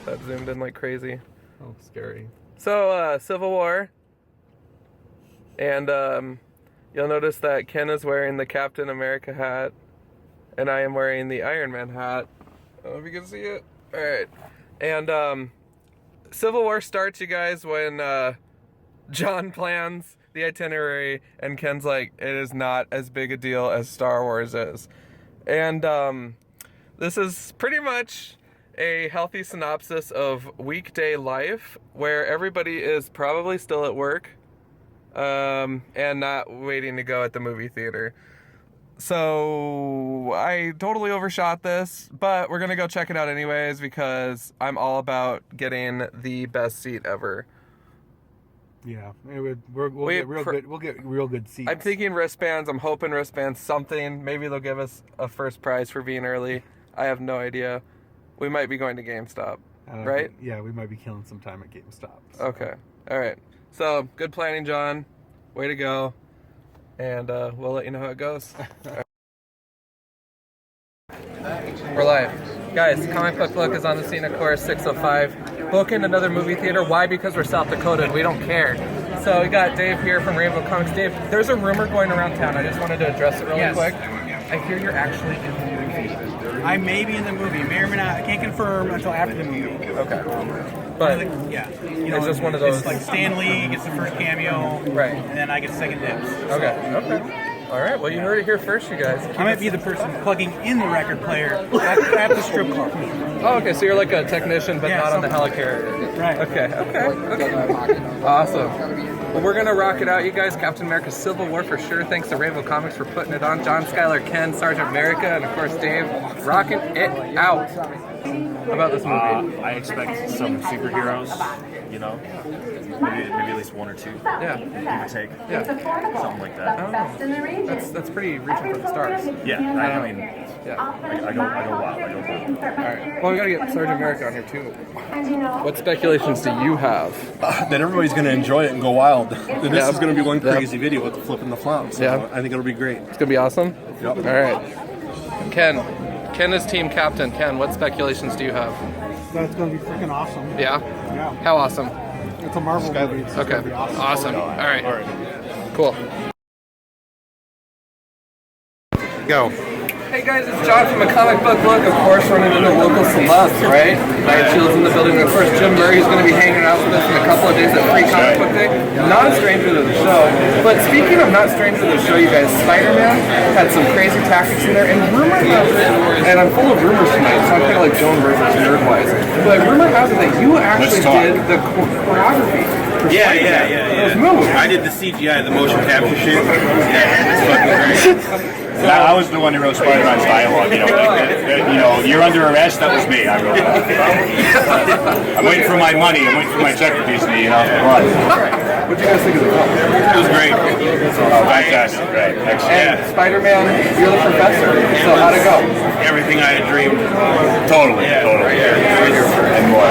That zoomed in like crazy. Oh, scary. So, Civil War. And you'll notice that Ken is wearing the Captain America hat. And I am wearing the Iron Man hat. I don't know if you can see it. Alright. And Civil War starts, you guys, when John plans the itinerary and Ken's like, it is not as big a deal as Star Wars is. And this is pretty much a healthy synopsis of weekday life where everybody is probably still at work and not waiting to go at the movie theater. So I totally overshot this, but we're gonna go check it out anyways because I'm all about getting the best seat ever. Yeah, we'll get real good seats. I'm thinking wristbands. I'm hoping wristbands. Something. Maybe they'll give us a first prize for being early. I have no idea. We might be going to GameStop, right? Yeah, we might be killing some time at GameStop. So. Okay. All right. So good planning, John. Way to go. And we'll let you know how it goes. We're live. Guys, Comic Book Look is on the scene, of course, 605. Booking another movie theater. Why? Because we're South Dakota and we don't care. So we got Dave here from Rainbow Comics. Dave, there's a rumor going around town. I just wanted to address it really quick. I hear you're actually in the movie. I may be in the movie. May or may not. I can't confirm until after the movie. Okay. But yeah, you know, it's just one of those. It's like Stan Lee gets the first cameo, right? And then I get second dibs. So. Okay. All right. Well, you heard it here first, you guys. I might be the person plugging in the record player at the strip club. Oh, okay. So you're like a technician, but not on the helicarrier. Right. Okay. Awesome. Well, we're gonna rock it out, you guys. Captain America: Civil War for sure. Thanks to Rainbow Comics for putting it on. John, Skyler, Ken, Sgt Merica, and of course Dave, rocking it out. How about this movie? I expect some superheroes, you know, maybe at least one or two. Yeah. Give or take. Yeah. Something like that. Oh, that's pretty reaching for the stars. Yeah, I mean, yeah. I go wild. I go wild. All right. Well, we gotta get Sgt Merica on here too. What speculations do you have? That everybody's going to enjoy it and go wild. This is going to be one crazy video with the flip and the flop. So I think it'll be great. It's going to be awesome? Yep. All right. Ken is team captain. Ken, what speculations do you have? That's going to be freaking awesome. Yeah? Yeah. How awesome? It's a Marvel movie. It's Okay. gonna be Awesome. All right. Cool. Go. Hey guys, it's John from A Comic Book Look, of course, running into local celebs, right? Night Shield's in the building, and of course Jim Murray's going to be hanging out with us in a couple of days at Free Comic Book Day. Not a stranger to the show, but speaking of not stranger to the show, you guys, Spider-Man had some crazy tactics in there, and rumor has it, and I'm full of rumors tonight, so I'm kind of like Joan versus Nerdwise, but rumor has it that you actually did the choreography. Yeah. Those moves. I did the CGI, the motion capture shit. Yeah, it's fucking great. I was the one who wrote Spider-Man's dialogue. You're under arrest. That was me. I wrote that. I'm waiting for my money. I'm waiting for my check to be Disney. What do you guys think of the film? It was great. Fantastic. Great. Excellent. And Spider-Man, you're the professor. So how'd it go? Everything I had dreamed. Totally. And more.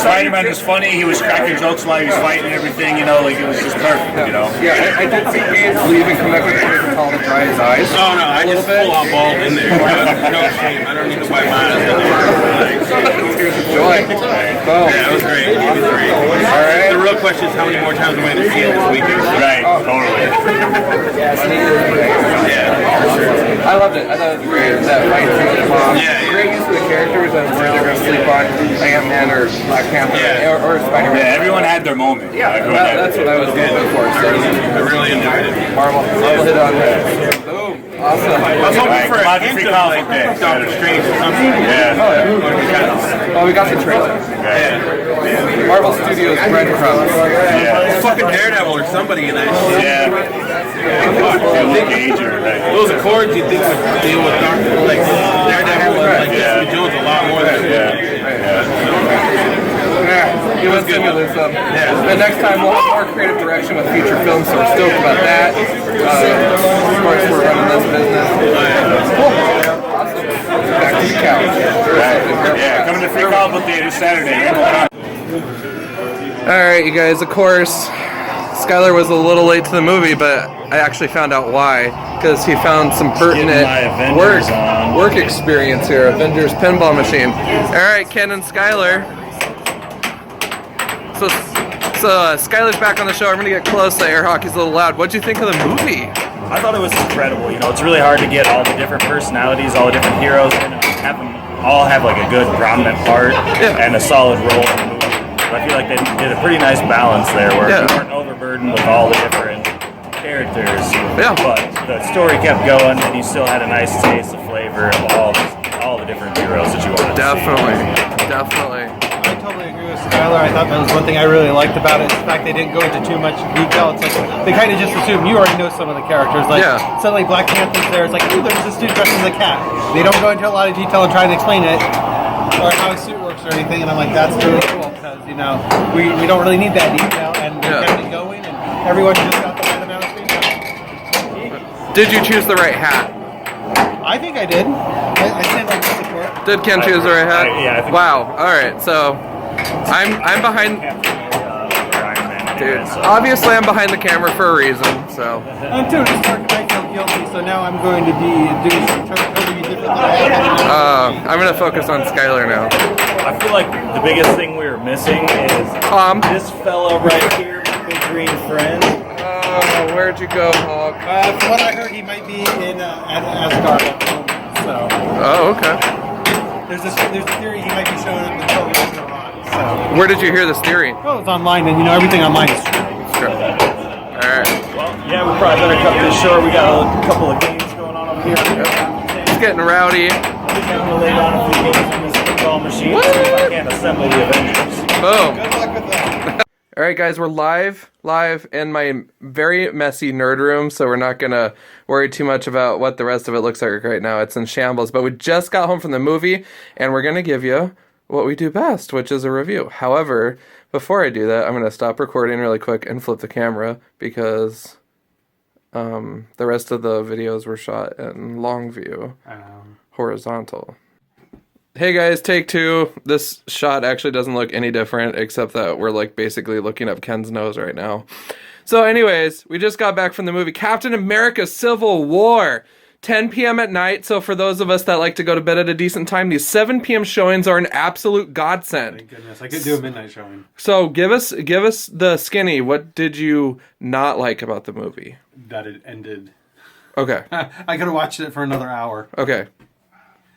Spider-Man was funny. He was cracking jokes while he was fighting and everything. You know, like it was just perfect. You know. Yeah, I did see Gabe leave and come back with a towel to dry his eyes. Oh no, I just full on bald in there. No shame. I don't need to wipe my eyes. Tears of joy. Boom. Yeah, it was great. All right. The real question is how many more times am I going to see it this weekend? Right. Totally. Yeah, for sure. I loved it. I thought it was great. That fight scene was awesome. Great use of the characters and where they're going to sleep on Ant-Man or Black Panther or Spider-Man. Yeah, everyone had their moment. Yeah, that's what I was looking for. So I really enjoyed it. Marvel hit on that. Boom. Awesome. I was hoping for a hint of like Doctor Strange or something. Yeah. Oh, we got the trailer. Marvel Studios breadcrumbs. Yeah. Fucking Daredevil or somebody in that shit. Those accords you think would deal with Daredevil and Jessica Jones a lot more than It was good. And next time we'll have more creative direction with future films, so we're stoked about that. Of course, we're running this business. Cool. Awesome. Back to the couch. Yeah, coming to Free Comic Book Day this Saturday. Alright, you guys, of course, Skyler was a little late to the movie, but I actually found out why. because he found some pertinent work experience here. Avengers pinball machine. All right, Ken and Skyler. So Skyler's back on the show. I'm gonna get close. The air hockey's a little loud. What'd you think of the movie? I thought it was incredible. You know, it's really hard to get all the different personalities, all the different heroes, and have them all have like a good prominent part and a solid role in the movie. So I feel like they did a pretty nice balance there, where we weren't overburdened with all the different characters, but the story kept going, and you still had a nice taste of flavor of all the different heroes that you wanted to see. Definitely. I totally agree with Skyler. I thought that was one thing I really liked about it. In fact, they didn't go into too much detail. It's like they kind of just assume you already know some of the characters. Like suddenly Black Panther's there. It's like, oh, there's this dude dressed as a cat. They don't go into a lot of detail and try to explain it or how his suit works or anything. And I'm like, that's really cool because we don't really need that detail, and we kept it going, and everyone just got the right amount of screen time. Did you choose the right hat? I think I did. I stand by the support. Did Ken choose the right hat? Yeah. I think wow. All right. So I'm behind. Dude, obviously I'm behind the camera for a reason. So. I'm too. I feel guilty, so now I'm going to be doing something totally different than I have. I'm gonna focus on Skyler now. I feel like the biggest thing we were missing is this fella right here, my big green friend. Oh, where'd you go, Hawk? From what I heard, he might be in Asgard at the moment. So. Oh, okay. There's a theory he might be showing up in Thor Ragnarok. So. Where did you hear this theory? Well, it's online, and everything online is true. Sure. All right. Well, yeah, we probably better cut this short. We got a couple of games going on over here. It's getting rowdy. I think I'm gonna lay down a few games in this pinball machine. See if I can't assemble the Avengers. Boom. Good luck with that. All right, guys, we're live in my very messy nerd room, so we're not gonna worry too much about what the rest of it looks like right now. It's in shambles, but we just got home from the movie, and we're gonna give you what we do best, which is a review. However, before I do that, I'm gonna stop recording really quick and flip the camera because the rest of the videos were shot in long view, horizontal. Hey guys, take two. This shot actually doesn't look any different except that we're like basically looking up Ken's nose right now. So anyways, we just got back from the movie Captain America Civil War. 10 p.m. at night, so for those of us that like to go to bed at a decent time, these 7 p.m. showings are an absolute godsend. Thank goodness. I could do a midnight showing. So give us the skinny. What did you not like about the movie? That it ended. Okay. I could have watched it for another hour. Okay.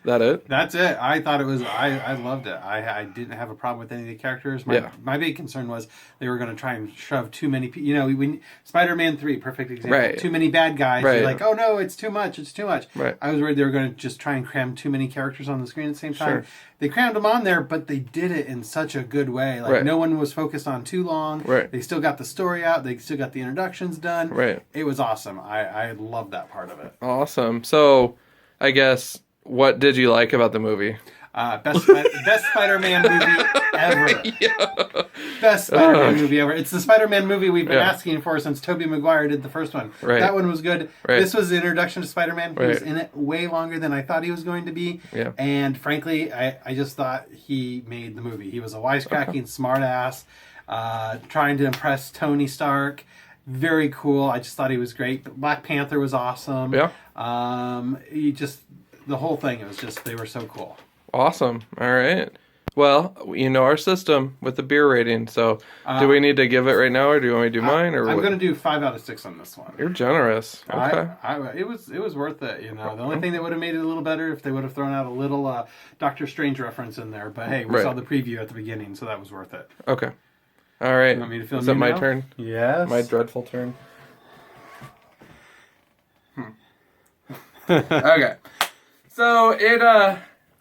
That it? That's it. I thought it was. I loved it. I didn't have a problem with any of the characters. My big concern was they were going to try and shove too many. Spider-Man 3, perfect example. Right. Too many bad guys. Right. You're like, oh no, it's too much. It's too much. Right. I was worried they were going to just try and cram too many characters on the screen at the same time. Sure. They crammed them on there, but they did it in such a good way. Like no one was focused on too long. Right. They still got the story out. They still got the introductions done. Right. It was awesome. I loved that part of it. Awesome. So, I guess, what did you like about the movie? Best Spider-Man movie ever. Best Spider-Man movie ever. It's the Spider-Man movie we've been asking for since Tobey Maguire did the first one. Right. That one was good. Right. This was the introduction to Spider-Man. He Right. was in it way longer than I thought he was going to be. Yeah. And frankly, I just thought he made the movie. He was a wisecracking smartass, trying to impress Tony Stark. Very cool. I just thought he was great. Black Panther was awesome. Yeah. The whole thing, it was just, they were so cool. Awesome. All right. Well, you know our system with the beer rating, so do we need to give it right now, or do you want me to do mine? Or I'm going to do 5 out of 6 on this one. You're generous. Okay. It was worth it. The only thing that would have made it a little better if they would have thrown out a little Doctor Strange reference in there. But hey, we saw the preview at the beginning, so that was worth it. Okay. All right. You want me to film Is it my now? turn? Yes. My dreadful turn. Okay. So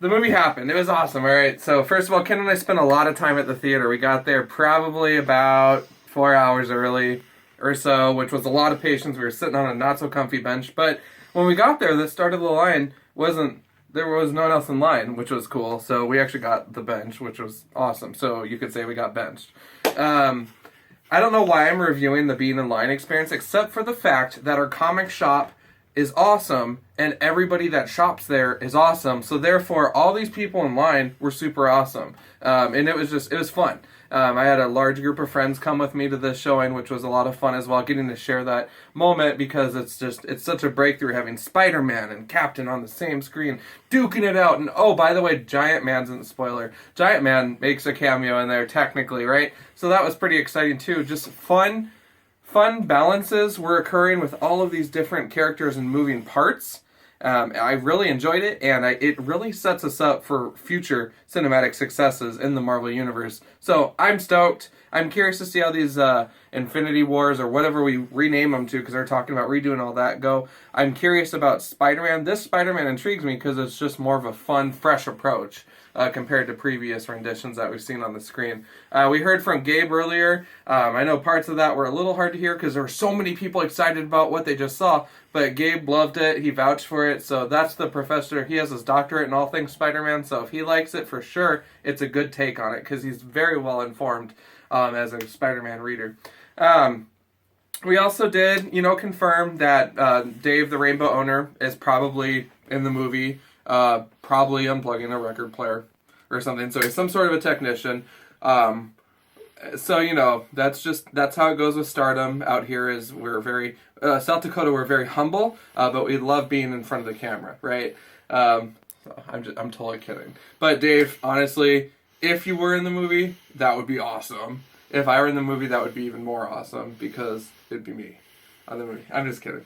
the movie happened. It was awesome. All right. So first of all, Ken and I spent a lot of time at the theater. We got there probably about 4 hours early or so, which was a lot of patience. We were sitting on a not so comfy bench. But when we got there, the start of the line there was no one else in line, which was cool. So we actually got the bench, which was awesome. So you could say we got benched. I don't know why I'm reviewing the being in line experience, except for the fact that our comic shop is awesome, and everybody that shops there is awesome. So therefore, all these people in line were super awesome, and it was fun. I had a large group of friends come with me to this showing, which was a lot of fun as well, getting to share that moment because it's such a breakthrough having Spider-Man and Captain on the same screen, duking it out. And oh, by the way, Giant Man's in the spoiler. Giant Man makes a cameo in there technically, right? So that was pretty exciting too. Just fun balances were occurring with all of these different characters and moving parts. I really enjoyed it, and it really sets us up for future cinematic successes in the Marvel Universe. So I'm stoked. I'm curious to see how these Infinity Wars, or whatever we rename them to, because they're talking about redoing all that, go. I'm curious about Spider-Man. This Spider-Man intrigues me because it's just more of a fun, fresh approach compared to previous renditions that we've seen on the screen. We heard from Gabe earlier. I know parts of that were a little hard to hear because there were so many people excited about what they just saw, but Gabe loved it. He vouched for it, so that's the professor. He has his doctorate in all things Spider-Man, so if he likes it, for sure, it's a good take on it because he's very well informed as a Spider-Man reader. We also did, confirm that Dave, the Rainbow Owner, is probably in the movie, probably unplugging a record player or something. So he's some sort of a technician. So, that's how it goes with stardom out here. Is we're very, South Dakota, we're very humble, but we love being in front of the camera, right? So I'm totally kidding. But Dave, honestly, if you were in the movie, that would be awesome. If I were in the movie, that would be even more awesome because it'd be me on the movie. I'm just kidding.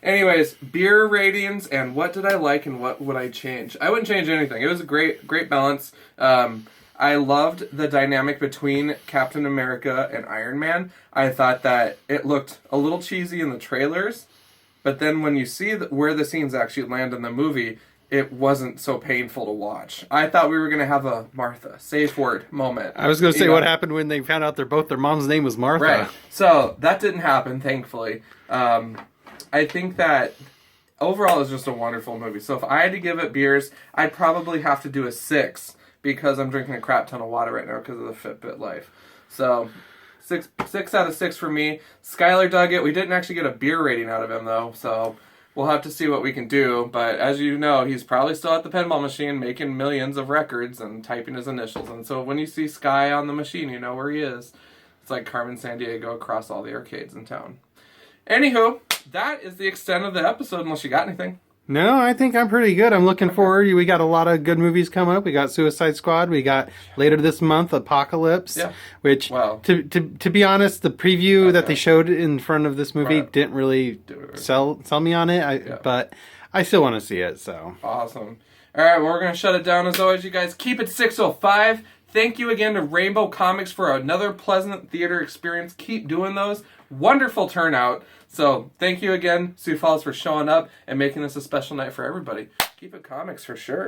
Anyways, beer ratings and what did I like and what would I change? I wouldn't change anything. It was a great balance. I loved the dynamic between Captain America and Iron Man. I thought that it looked a little cheesy in the trailers, but then when you see where the scenes actually land in the movie, it wasn't so painful to watch. I thought we were going to have a Martha, safe word moment. I was going to say what happened when they found out their mom's name was Martha. Right. So that didn't happen, thankfully. I think that overall it's just a wonderful movie. So if I had to give it beers, I'd probably have to do a 6 because I'm drinking a crap ton of water right now because of the Fitbit life. So 6 out of 6 for me. Skyler dug it. We didn't actually get a beer rating out of him though, so we'll have to see what we can do, but as you know, he's probably still at the pinball machine making millions of records and typing his initials. And so when you see Sky on the machine, you know where he is. It's like Carmen Sandiego across all the arcades in town. Anywho, that is the extent of the episode, unless you got anything. No, I think I'm pretty good. I'm looking forward. We got a lot of good movies coming up. We got Suicide Squad. We got later this month Apocalypse, which, to be honest, the preview that they showed in front of this movie didn't really sell me on it. But I still want to see it. So awesome. All right, well, we're going to shut it down as always, you guys. Keep it 605. Thank you again to Rainbow Comics for another pleasant theater experience. Keep doing those. Wonderful turnout. So thank you again, Sioux Falls, for showing up and making this a special night for everybody. Keep it comics for sure.